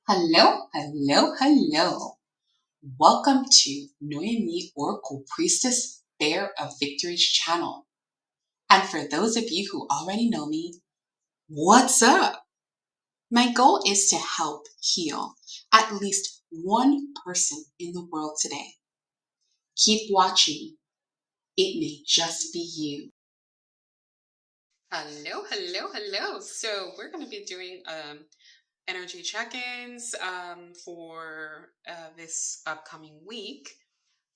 Hello, hello, hello. Welcome to Noemi Oracle Priestess Bear of Victory's channel. And for those of you who already know me, what's up? My goal is to help heal at least one person in the world today. Keep watching. It may just be you. Hello, hello, hello. So we're going to be doing energy check-ins for this upcoming week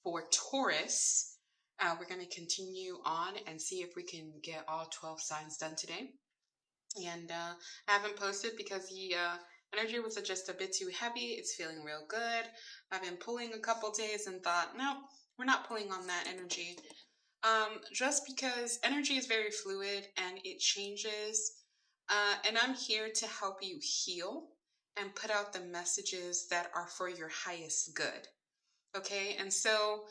for Taurus. We're going to continue on and see if we can get all 12 signs done today. And I haven't posted because the energy was just a bit too heavy. It's feeling real good. I've been pulling a couple days and thought, no, we're not pulling on that energy. Just because energy is very fluid and it changes. And I'm here to help you heal and put out the messages that are for your highest good. Okay, and so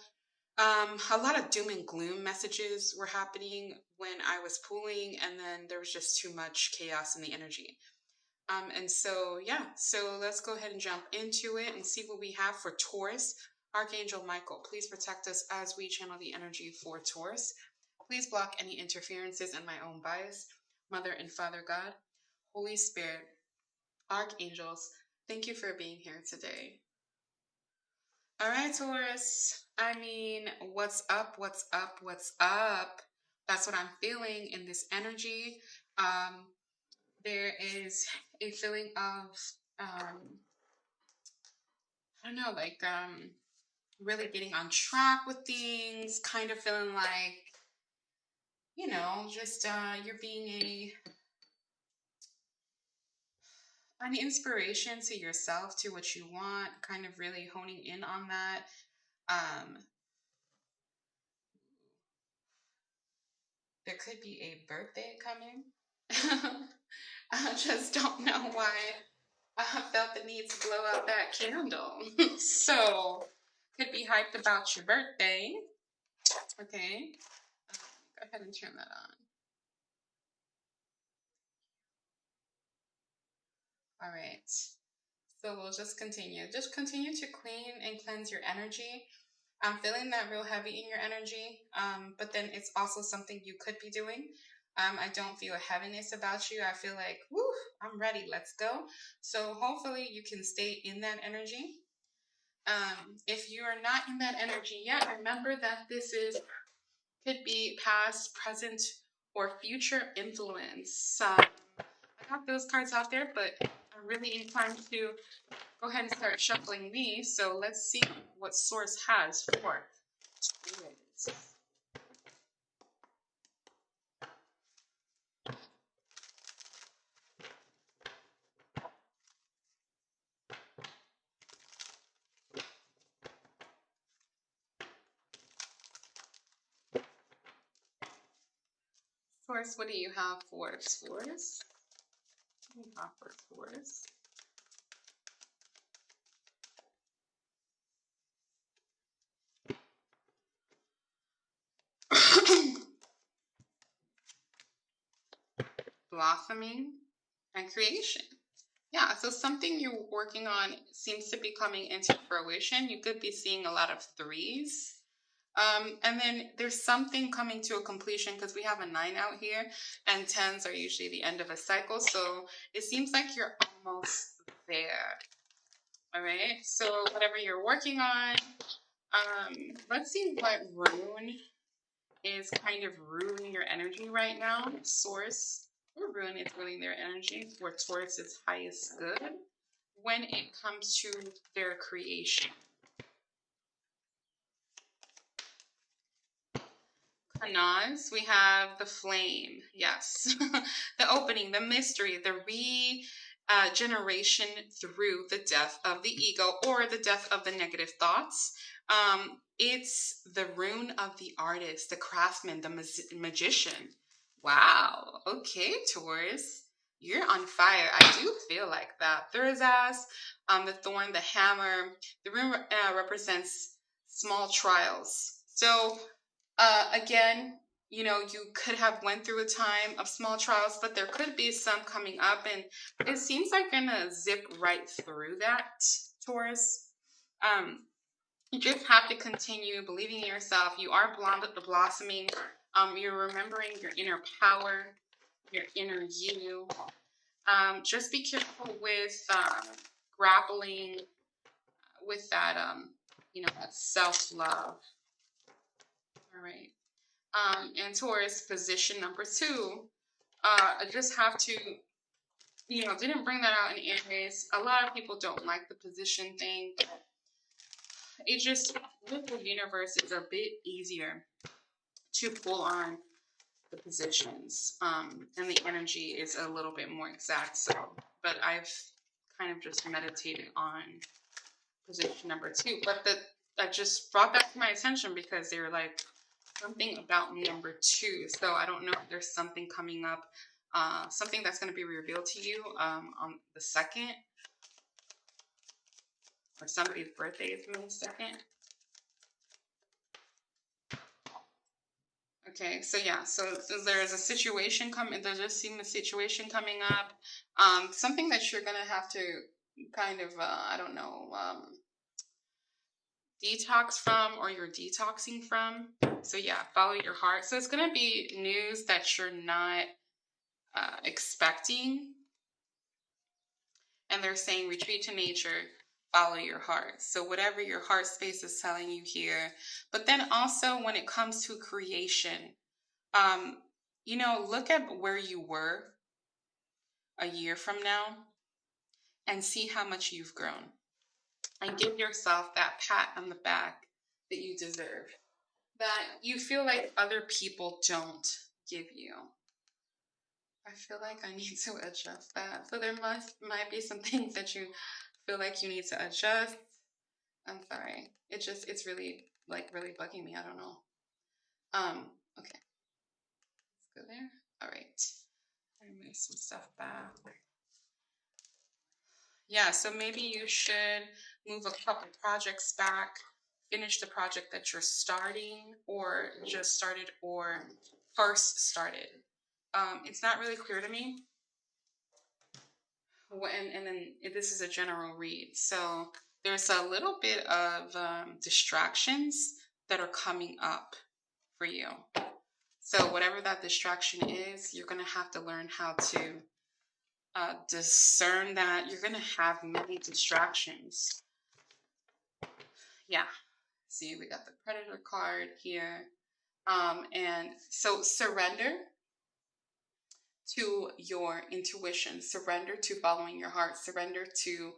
a lot of doom and gloom messages were happening when I was pulling, and then there was just too much chaos in the energy. And so, yeah, so let's go ahead and jump into it and see what we have for Taurus. Archangel Michael, please protect us as we channel the energy for Taurus. Please block any interferences and my own bias. Mother and Father God, Holy Spirit, Archangels, thank you for being here today. All right, Taurus. I mean, what's up? What's up? What's up? That's what I'm feeling in this energy. There is a feeling of, I don't know, like really getting on track with things, kind of feeling like, you know, just you're being an inspiration to yourself, to what you want, kind of really honing in on that. There could be a birthday coming. I just don't know why I felt the need to blow out that candle. So, could be hyped about your birthday. Okay. Go ahead and turn that on. All right. So we'll just continue. Just continue to clean and cleanse your energy. I'm feeling that real heavy in your energy, but then it's also something you could be doing. I don't feel a heaviness about you. I feel like, woo, I'm ready. Let's go. So hopefully you can stay in that energy. If you are not in that energy yet, remember that could be past, present, or future influence. I got those cards out there, but I'm really inclined to go ahead and start shuffling these. So let's see what Source has for Taurus. Taurus, what do you have for Taurus? What do you have for Taurus? Blossoming and creation. Yeah, so something you're working on seems to be coming into fruition. You could be seeing a lot of threes. And then there's something coming to a completion because we have a 9 out here, and 10s are usually the end of a cycle. So it seems like you're almost there. All right. So whatever you're working on, let's see what rune is kind of ruling your energy right now. Source or rune is ruling their energy for Taurus's highest good when it comes to their creation. Kanaz, we have the flame, yes. The opening, the mystery, the regeneration through the death of the ego or the death of the negative thoughts. It's the rune of the artist, the craftsman, the magician. Wow. Okay, Taurus. You're on fire. I do feel like that. Thurzas, the thorn, the hammer. The rune represents small trials. So, again, you know, you could have went through a time of small trials, but there could be some coming up, and it seems like you're gonna zip right through that, Taurus. Um, you just have to continue believing in yourself. You are blossoming. You're remembering your inner power, your inner you. Just be careful with grappling with that, you know, that self-love. All right. And Taurus, position number 2. I just have to, you know, didn't bring that out in Aries. A lot of people don't like the position thing, but it just, with the universe, it's a bit easier to pull on the positions. And the energy is a little bit more exact. So, but I've kind of just meditated on position number 2. But I just brought that to my attention because they were like, something about number 2. So I don't know if there's something coming up, something that's going to be revealed to you on the 2nd, or somebody's birthday is May 2nd. Okay, so yeah, so there's a situation coming. There just seems a situation coming up. Something that you're gonna have to kind of, I don't know, detox from, or you're detoxing from. So yeah, follow your heart. So it's gonna be news that you're not expecting, and they're saying retreat to nature, follow your heart. So whatever your heart space is telling you here. But then also when it comes to creation, you know, look at where you were a year from now and see how much you've grown, and give yourself that pat on the back that you deserve, that you feel like other people don't give you. I feel like I need to adjust that. So there might be some things that you feel like you need to adjust. I'm sorry. It's really, like, really bugging me. I don't know. Okay. Let's go there. All right. I move some stuff back. Yeah, so maybe you should move a couple projects back, finish the project that you're starting, or just started, or first started. It's not really clear to me. And then this is a general read. So there's a little bit of distractions that are coming up for you. So whatever that distraction is, you're going to have to learn how to discern that. You're going to have many distractions. Yeah. See, we got the Predator card here. And so surrender to your intuition, surrender to following your heart, surrender to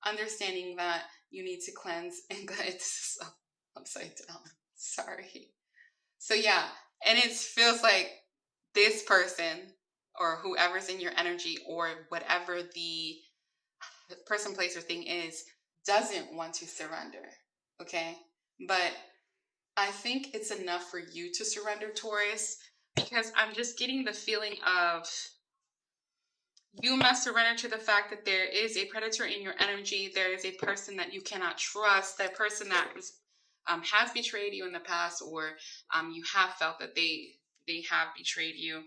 understanding that you need to cleanse. And it's upside down. Sorry. So yeah, and it feels like this person, or whoever's in your energy, or whatever the person, place, or thing is, doesn't want to surrender. Okay? But I think it's enough for you to surrender, Taurus, because I'm just getting the feeling of you must surrender to the fact that there is a predator in your energy. There is a person that you cannot trust, that person that has betrayed you in the past, or you have felt that they have betrayed you,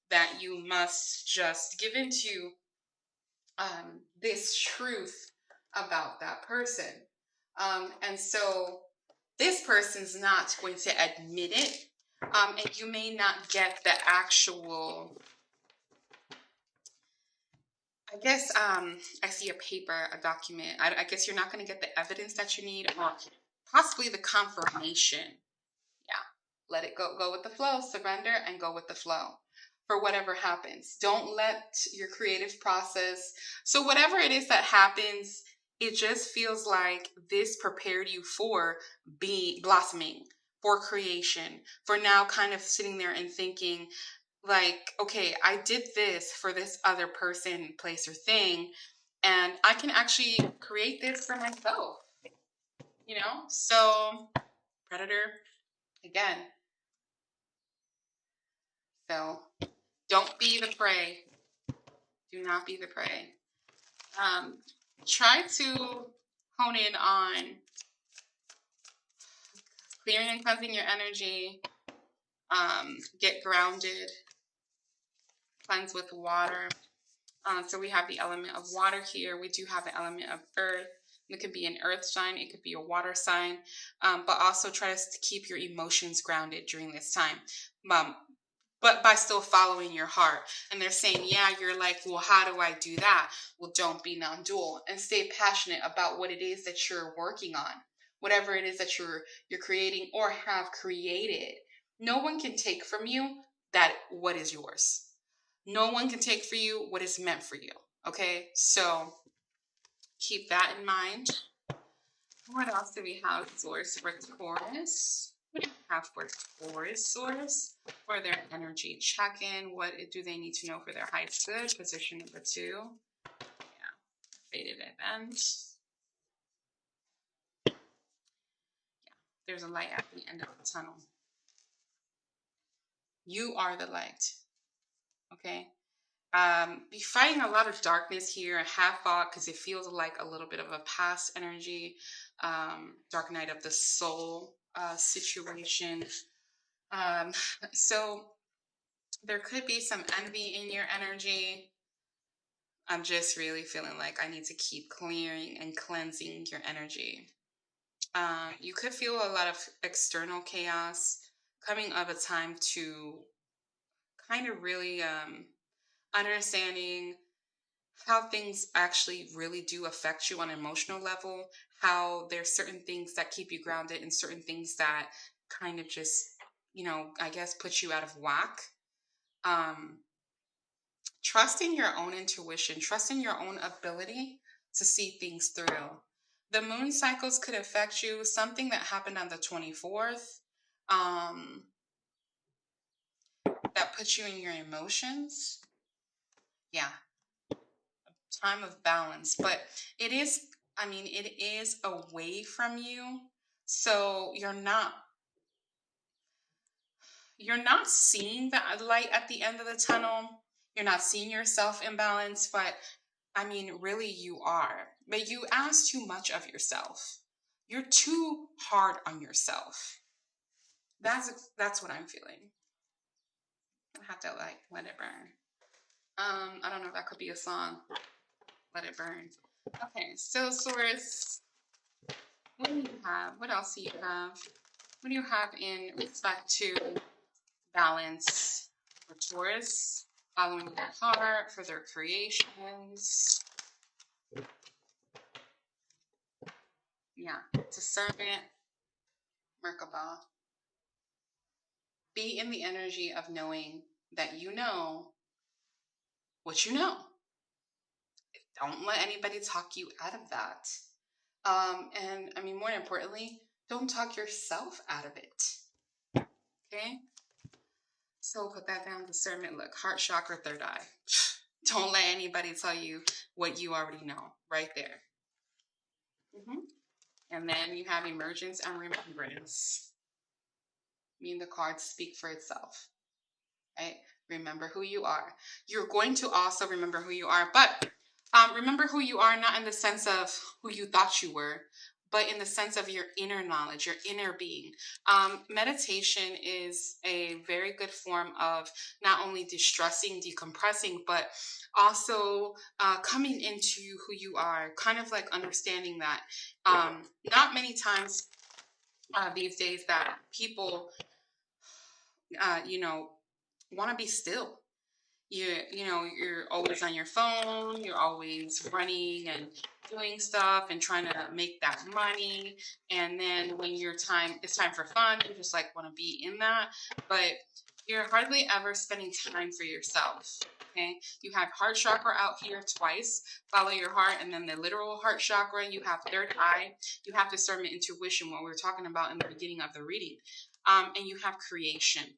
that you must just give into this truth about that person. And so this person's not going to admit it, and you may not get the actual, I guess, I see a paper, a document. I guess you're not going to get the evidence that you need, or possibly the confirmation. Yeah. Let it go with the flow. Surrender and go with the flow for whatever happens. Don't let your creative process. So whatever it is that happens, it just feels like this prepared you for blossoming, for creation, for now kind of sitting there and thinking, like, okay, I did this for this other person, place, or thing, and I can actually create this for myself, you know? So, Predator, again. So, don't be the prey. Do not be the prey. Try to hone in on clearing and cleansing your energy, get grounded, cleanse with water. So we have the element of water here. We do have the element of earth. It could be an earth sign. It could be a water sign. But also try to keep your emotions grounded during this time. But by still following your heart. And they're saying, yeah, you're like, well, how do I do that? Well, don't be non-dual and stay passionate about what it is that you're working on. Whatever it is that you're creating or have created. No one can take from you that what is yours. No one can take for you what is meant for you. Okay, so keep that in mind. What else do we have, Source, for Taurus? What do you have for Taurus, Source? For their energy check-in, what do they need to know for their highest good? Position number 2. Yeah, faded event. Yeah, there's a light at the end of the tunnel. You are the light. Okay? Be fighting a lot of darkness here, half thought, because it feels like a little bit of a past energy, dark night of the soul situation. So there could be some envy in your energy. I'm just really feeling like I need to keep clearing and cleansing your energy. You could feel a lot of external chaos coming of a time to kind of really understanding how things actually really do affect you on an emotional level, how there's certain things that keep you grounded and certain things that kind of just, I guess put you out of whack. Trusting your own intuition, trusting your own ability to see things through. The moon cycles could affect you. Something that happened on the 24th that puts you in your emotions. Yeah. Time of balance, but it is away from you, so you're not seeing the light at the end of the tunnel. You're not seeing yourself in balance, but really you are. But you ask too much of yourself. You're too hard on yourself. That's what I'm feeling. I have to let it burn. I don't know if that could be a song. Let it burn. Okay, so Source, what do you have? What else do you have? What do you have in respect to balance for Taurus? Following their heart, for their creations. Yeah, discernment, Merkaba. Be in the energy of knowing that you know what you know. Don't let anybody talk you out of that. And more importantly, don't talk yourself out of it. Okay? So put that down, discernment. Look, heart chakra, third eye. Don't let anybody tell you what you already know. Right there. And then you have emergence and remembrance. The cards speak for itself. Right? Remember who you are. You're going to also remember who you are, but remember who you are not in the sense of who you thought you were, but in the sense of your inner knowledge, your inner being. Meditation is a very good form of not only distressing, decompressing, but also coming into who you are, kind of like understanding that not many times these days that people, want to be still. You're always on your phone, you're always running and doing stuff and trying to make that money. And then when it's time for fun, you just want to be in that. But you're hardly ever spending time for yourself. Okay. You have heart chakra out here twice. Follow your heart. And then the literal heart chakra, you have third eye. You have discernment, intuition, what we were talking about in the beginning of the reading. And you have creation.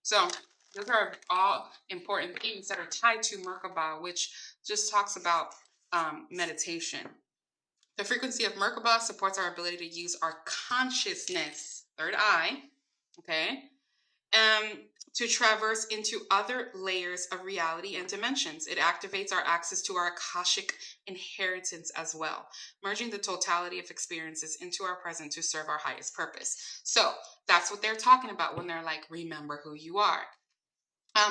So those are all important things that are tied to Merkaba, which just talks about meditation. The frequency of Merkaba supports our ability to use our consciousness, third eye, okay, to traverse into other layers of reality and dimensions. It activates our access to our Akashic inheritance as well, merging the totality of experiences into our present to serve our highest purpose. So that's what they're talking about when they're like, remember who you are.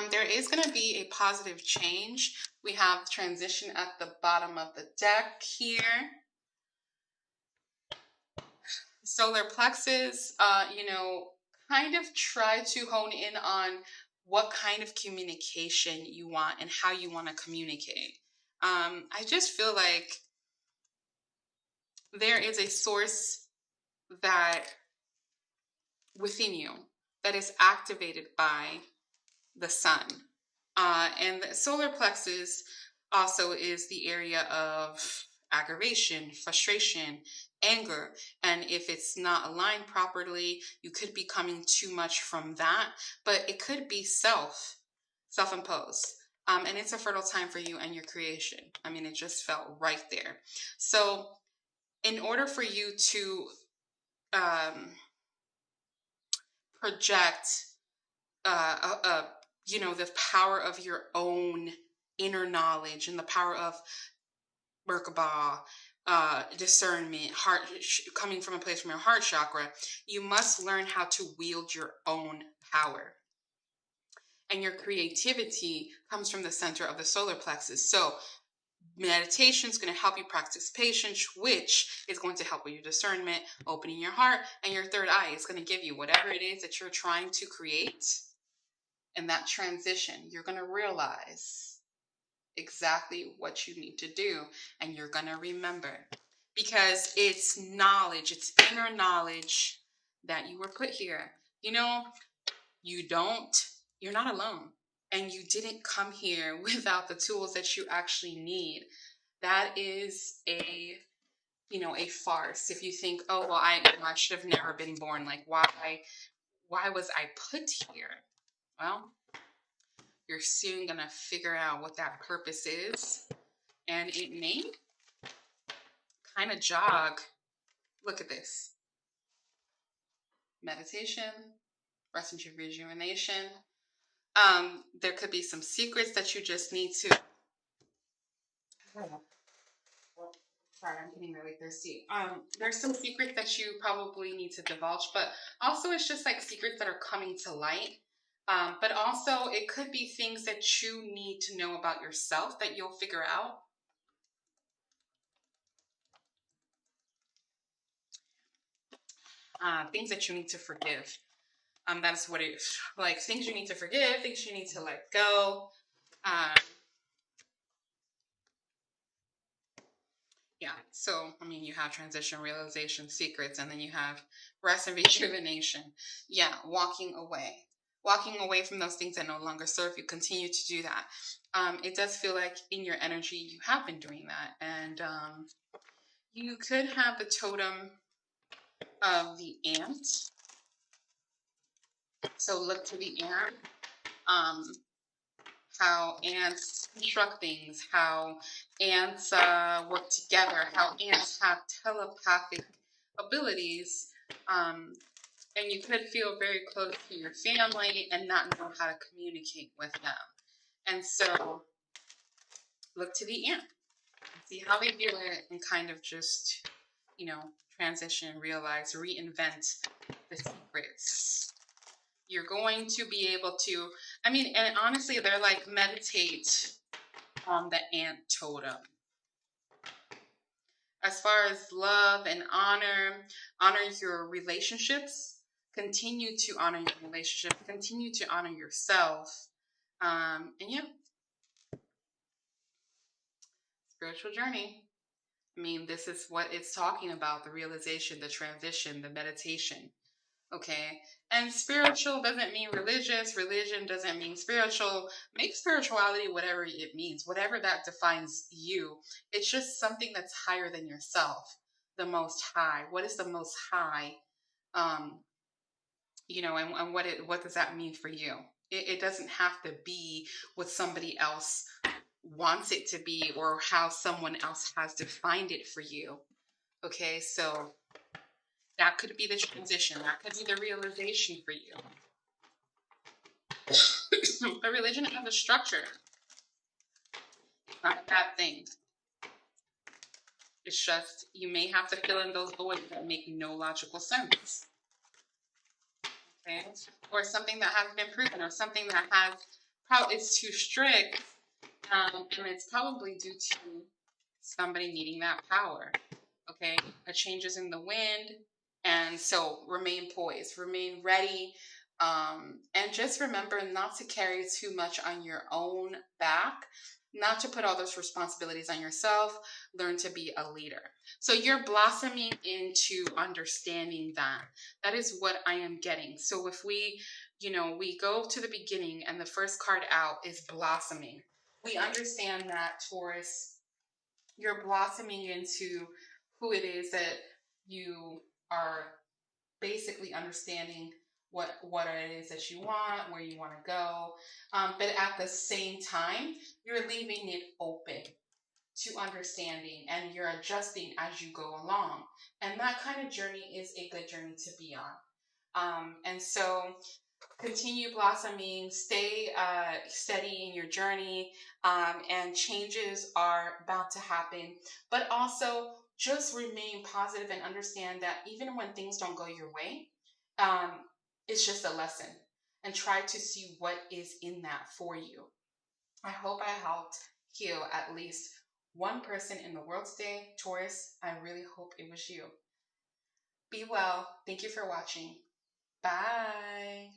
There is going to be a positive change. We have transition at the bottom of the deck here. Solar plexus, kind of try to hone in on what kind of communication you want and how you want to communicate. I just feel like there is a source that within you that is activated by the sun. And the solar plexus also is the area of aggravation, frustration, anger. And if it's not aligned properly, you could be coming too much from that, but it could be self-imposed. And it's a fertile time for you and your creation. I mean, it just felt right there. So in order for you to project the power of your own inner knowledge and the power of Merkaba, discernment, heart, coming from a place from your heart chakra, you must learn how to wield your own power. And your creativity comes from the center of the solar plexus. So meditation is going to help you practice patience, which is going to help with your discernment, opening your heart, and your third eye is going to give you whatever it is that you're trying to create. In that transition, you're going to realize exactly what you need to do, and you're going to remember, because it's knowledge, it's inner knowledge that you were put here. You're not alone, and you didn't come here without the tools that you actually need. That is a farce. If you think, oh, well, I should have never been born. Like, why was I put here? Well, you're soon going to figure out what that purpose is. And it may kind of jog. Look at this. Meditation, rest into rejuvenation. There could be some secrets that you just need to... Sorry, I'm getting really thirsty. There's some secrets that you probably need to divulge, but also it's just like secrets that are coming to light. But also it could be things that you need to know about yourself that you'll figure out. Things that you need to forgive. That's what it is. Like, things you need to forgive, things you need to let go. Yeah, so, you have transition, realization, secrets, and then you have rest and rejuvenation. Yeah, walking away from those things that no longer serve you. Continue to do that. It does feel like in your energy you have been doing that, and you could have the totem of the ant. So look to the ant. How ants construct things, how ants work together, how ants have telepathic abilities, and you could feel very close to your family and not know how to communicate with them. And so look to the ant, see how they do it, and kind of just, transition, realize, reinvent the secrets. You're going to be able to, and honestly, they're like, meditate on the ant totem. As far as love and honor your relationships, continue to honor your relationships, continue to honor yourself. And yeah, spiritual journey. This is what it's talking about, the realization, the transition, the meditation. Okay, and spiritual doesn't mean religious. Religion doesn't mean spiritual. Make spirituality whatever it means, whatever that defines you. It's just something that's higher than yourself. The Most High. What is the Most High? And what does that mean for you? It doesn't have to be what somebody else wants it to be or how someone else has defined it for you. Okay, so that could be the transition. That could be the realization for you. But religion has a structure, not a bad thing. It's just you may have to fill in those voids that make no logical sense. Okay? Or something that hasn't been proven, or something that has it's too strict, and it's probably due to somebody needing that power. Okay, a changes in the wind, and so remain poised, remain ready, and just remember not to carry too much on your own back, not to put all those responsibilities on yourself. Learn to be a leader. So you're blossoming into understanding that. That is what I am getting. So if we go to the beginning and the first card out is blossoming, we understand that, Taurus, you're blossoming into who it is that you are basically understanding what it is that you want, where you want to go. But at the same time, you're leaving it open to understanding, and you're adjusting as you go along. And that kind of journey is a good journey to be on. And so continue blossoming, stay steady in your journey, and changes are about to happen. But also just remain positive and understand that even when things don't go your way, um, it's just a lesson. And try to see what is in that for you. I hope I helped heal at least one person in the world today. Taurus, I really hope it was you. Be well. Thank you for watching. Bye.